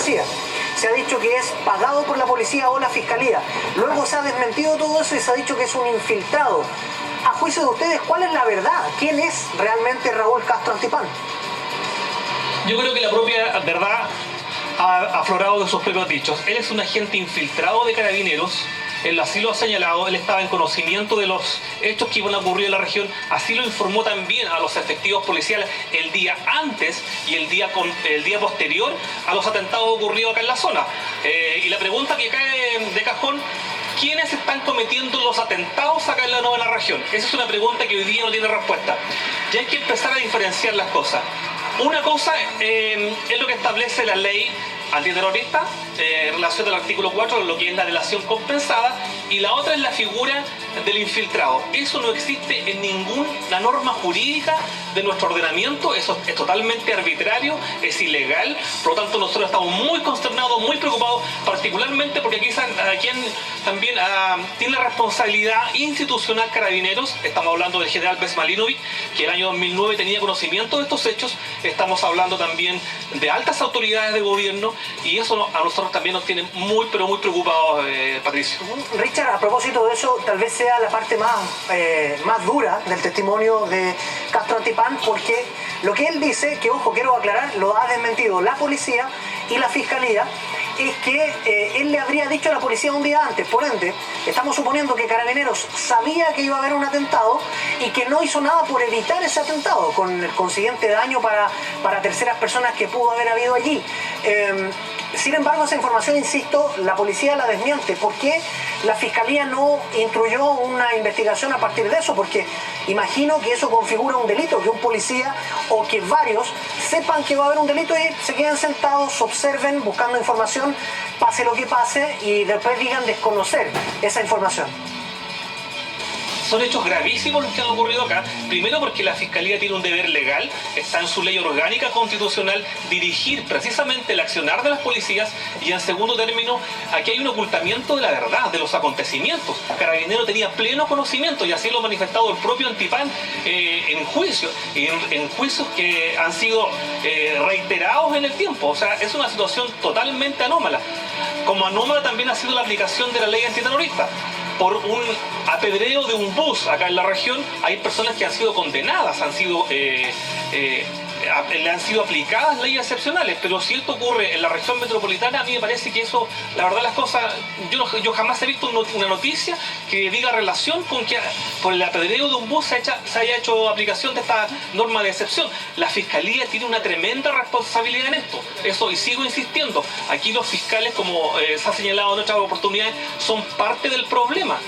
policía. Se ha dicho que es pagado por la policía o la fiscalía. Luego se ha desmentido todo eso y se ha dicho que es un infiltrado. A juicio de ustedes, ¿cuál es la verdad? ¿Quién es realmente Raúl Castro Antipán? Yo creo que la propia verdad ha aflorado de sus propios dichos. Él es un agente infiltrado de Carabineros. Él así lo ha señalado, él estaba en conocimiento de los hechos que iban a ocurrir en la región, así lo informó también a los efectivos policiales el día antes y el día posterior a los atentados ocurridos acá en la zona. Y la pregunta que cae de cajón: ¿quiénes están cometiendo los atentados acá en la novena región? Esa es una pregunta que hoy día no tiene respuesta. Ya hay que empezar a diferenciar las cosas. Una cosa es lo que establece la ley antiterrorista en relación al artículo 4, lo que es la delación compensada, y la otra es la figura del infiltrado. Eso no existe en ninguna norma jurídica de nuestro ordenamiento, eso es totalmente arbitrario, es ilegal. Por lo tanto, nosotros estamos muy consternados, muy preocupados, particularmente porque aquí quien también tiene la responsabilidad institucional Carabineros. Estamos hablando del general Besmalinovic, que el año 2009 tenía conocimiento de estos hechos. Estamos hablando también de altas autoridades de gobierno, y eso a nosotros también nos tiene muy, pero muy preocupados, Patricio. Richard, a propósito de eso, tal vez sea la parte más dura del testimonio de Castro Antipán, porque lo que él dice, que ojo, quiero aclarar, lo ha desmentido la policía y la fiscalía, es que él le habría dicho a la policía un día antes. Por ende, estamos suponiendo que Carabineros sabía que iba a haber un atentado y que no hizo nada por evitar ese atentado, con el consiguiente daño para terceras personas que pudo haber habido allí. Sin embargo, esa información, insisto, la policía la desmiente. ¿Por qué la fiscalía no instruyó una investigación a partir de eso? Porque imagino que eso configura un delito, que un policía o que varios sepan que va a haber un delito y se queden sentados, observen, buscando información, pase lo que pase, y después digan desconocer esa información. Son hechos gravísimos los que han ocurrido acá. Primero, porque la Fiscalía tiene un deber legal, está en su ley orgánica constitucional dirigir precisamente el accionar de las policías, y en segundo término, aquí hay un ocultamiento de la verdad, de los acontecimientos. Carabinero tenía pleno conocimiento, y así lo ha manifestado el propio Antipán en juicios que han sido reiterados en el tiempo. O sea, es una situación totalmente anómala. Como anómala también ha sido la aplicación de la ley antiterrorista. Por un apedreo de un bus acá en la región, hay personas que han sido condenadas, le han sido aplicadas leyes excepcionales, pero si esto ocurre en la región metropolitana, a mí me parece que eso, la verdad las cosas, yo jamás he visto una noticia que diga relación con que por el apedreo de un bus se haya hecho aplicación de esta norma de excepción. La Fiscalía tiene una tremenda responsabilidad en esto, eso, y sigo insistiendo, aquí los fiscales, como se ha señalado en otras oportunidades, son parte del problema,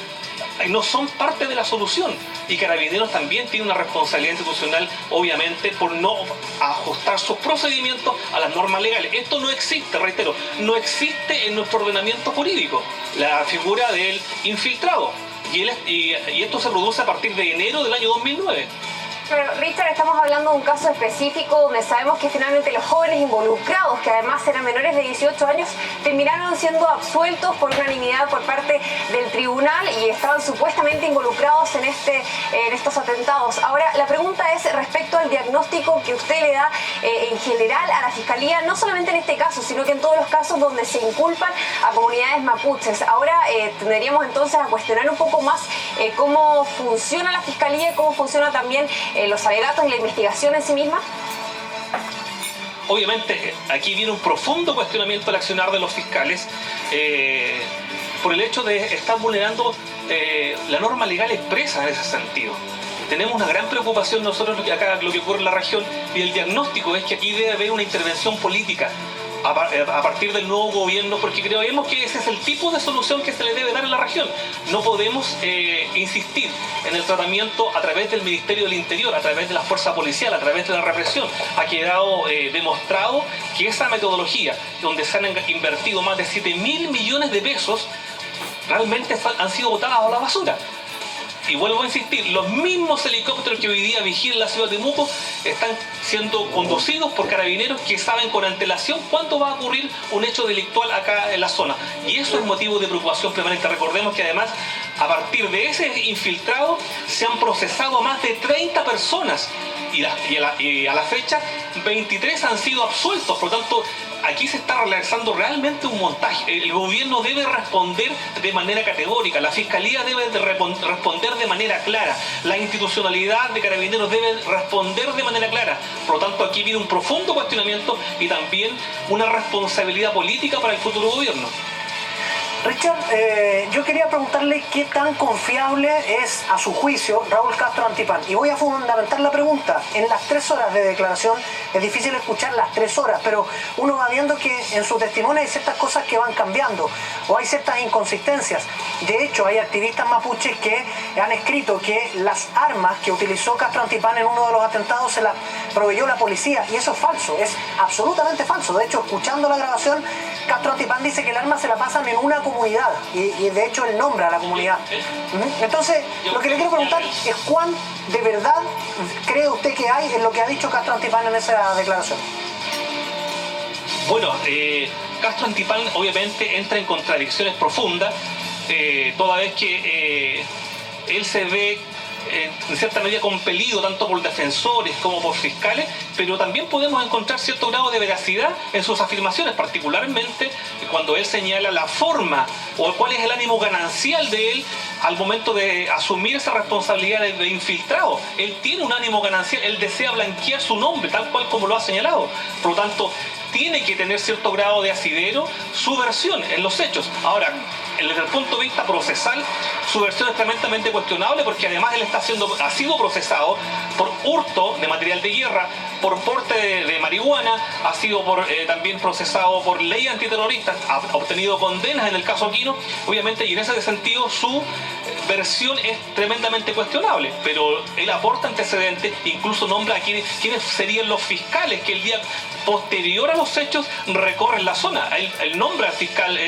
no son parte de la solución. Y Carabineros también tiene una responsabilidad institucional, obviamente, por no ajustar sus procedimientos a las normas legales. Esto no existe, reitero, no existe en nuestro ordenamiento jurídico la figura del infiltrado, y esto se produce a partir de enero del año 2009. Pero Richard, estamos hablando de un caso específico donde sabemos que finalmente los jóvenes involucrados, que además eran menores de 18 años, terminaron siendo absueltos por unanimidad por parte del tribunal y estaban supuestamente involucrados en estos atentados. Ahora, la pregunta es respecto al diagnóstico que usted le da en general a la Fiscalía, no solamente en este caso, sino que en todos los casos donde se inculpan a comunidades mapuches. Ahora tendríamos entonces a cuestionar un poco más cómo funciona la Fiscalía y cómo funciona también los alegatos y la investigación en sí misma. Obviamente, aquí viene un profundo cuestionamiento al accionar de los fiscales por el hecho de estar vulnerando la norma legal expresa en ese sentido. Tenemos una gran preocupación nosotros acá, lo que ocurre en la región, y el diagnóstico es que aquí debe haber una intervención política a partir del nuevo gobierno, porque creemos que ese es el tipo de solución que se le debe dar en la región. No podemos insistir en el tratamiento a través del Ministerio del Interior, a través de la fuerza policial, a través de la represión. Ha quedado demostrado que esa metodología, donde se han invertido más de 7.000 millones de pesos, realmente han sido botadas a la basura. Y vuelvo a insistir, los mismos helicópteros que hoy día vigilan la ciudad de Temuco están siendo conducidos por carabineros que saben con antelación cuándo va a ocurrir un hecho delictual acá en la zona. Y eso es motivo de preocupación permanente. Recordemos que además, a partir de ese infiltrado, se han procesado más de 30 personas y a la fecha 23 han sido absueltos. Por lo tanto, aquí se está realizando realmente un montaje. El gobierno debe responder de manera categórica, la Fiscalía debe responder de manera clara, la institucionalidad de Carabineros debe responder de manera clara. Por lo tanto, aquí viene un profundo cuestionamiento y también una responsabilidad política para el futuro gobierno. Richard, yo quería preguntarle qué tan confiable es, a su juicio, Raúl Castro Antipán. Y voy a fundamentar la pregunta. En las 3 horas de declaración, es difícil escuchar las 3 horas, pero uno va viendo que en su testimonio hay ciertas cosas que van cambiando, o hay ciertas inconsistencias. De hecho, hay activistas mapuches que han escrito que las armas que utilizó Castro Antipán en uno de los atentados se las proveyó la policía, y eso es falso, es absolutamente falso. De hecho, escuchando la grabación, Castro Antipán dice que el arma se la pasan en una comunidad, y de hecho él nombra a la comunidad. Entonces, lo que le quiero preguntar es cuán de verdad cree usted que hay en lo que ha dicho Castro Antipán en esa declaración. Bueno, Castro Antipán obviamente entra en contradicciones profundas, toda vez que él se ve en cierta medida compelido tanto por defensores como por fiscales, pero también podemos encontrar cierto grado de veracidad en sus afirmaciones, particularmente cuando él señala la forma o cuál es el ánimo ganancial de él al momento de asumir esa responsabilidad de infiltrado. Él tiene un ánimo ganancial, él desea blanquear su nombre, tal cual como lo ha señalado. Por lo tanto, tiene que tener cierto grado de asidero su versión en los hechos. Ahora, desde el punto de vista procesal, su versión es tremendamente cuestionable porque además él ha sido procesado por hurto de material de guerra, por porte de marihuana, ha sido también procesado por ley antiterrorista, ha obtenido condenas en el caso Aquino, obviamente, y en ese sentido su versión es tremendamente cuestionable, pero él aporta antecedentes, incluso nombra a quiénes serían los fiscales que el día posterior a los hechos recorren la zona. Él nombra al fiscal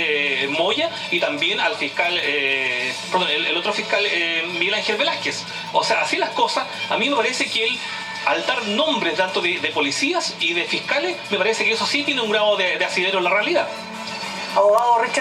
Moya y también al fiscal, el otro fiscal Miguel Ángel Velázquez. O sea, así las cosas, a mí me parece que él, al dar nombres tanto de policías y de fiscales, me parece que eso sí tiene un grado de asidero en la realidad. Abogado Richard